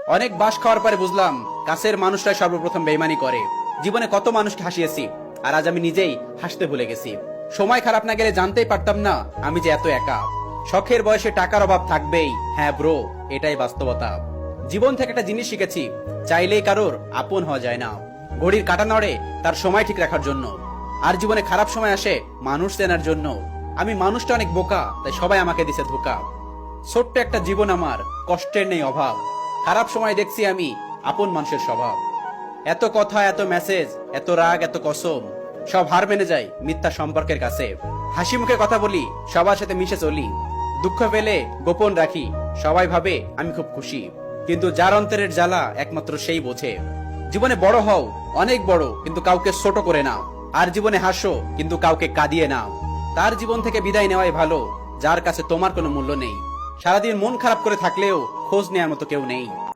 অনেক বাস খাওয়ার পরে বুঝলাম কাছের মানুষটাই সর্বপ্রথম বেইমানি করে। জীবনে কত মানুষকে হাসিয়েছি, আর আজ আমি নিজেই হাসতে ভুলে গেছি। সময় খারাপ না গেলে জানতেই পারতাম না আমি যে এত একা। শখের বয়সে টাকার অভাব থাকবেই, হ্যাঁ ব্রো, এটাই বাস্তবতা। জীবন থেকে একটা জিনিস শিখেছি, চাইলেই কারোর আপন হওয়া যায় না। ঘড়ির কাঁটা নড়ে তার সময় ঠিক রাখার জন্য, আর জীবনে খারাপ সময় আসে মানুষ চেনার জন্য। আমি মানুষটা অনেক বোকা, তাই সবাই আমাকে দিছে ধোকা। ছোট্ট একটা জীবন আমার, কষ্টের নেই অভাব। খারাপ সময় দেখছি আমি আপন মানুষের স্বভাব। এত কথা, এত মেসেজ, এত রাগ, এত কসম, সব হার মেনে যায় মিথ্যা সম্পর্কের কাছে। হাসি মুখে কথা বলি, সবার সাথে মিশে চলি। দুঃখ পেলে গোপন রাখি, সবাই ভাবে আমি খুব খুশি। কিন্তু যার অন্তরের জ্বালা একমাত্র সেই বোঝে। জীবনে বড় হও, অনেক বড়, কিন্তু কাউকে ছোট করে নাও। আর জীবনে হাসো, কিন্তু কাউকে কাঁদিয়ে নাও। তার জীবন থেকে বিদায় নেওয়াই ভালো, যার কাছে তোমার কোনো মূল্য নেই। সারাদিন মন খারাপ করে থাকলেও খোঁজ নেওয়ার মতো কেউ নেই।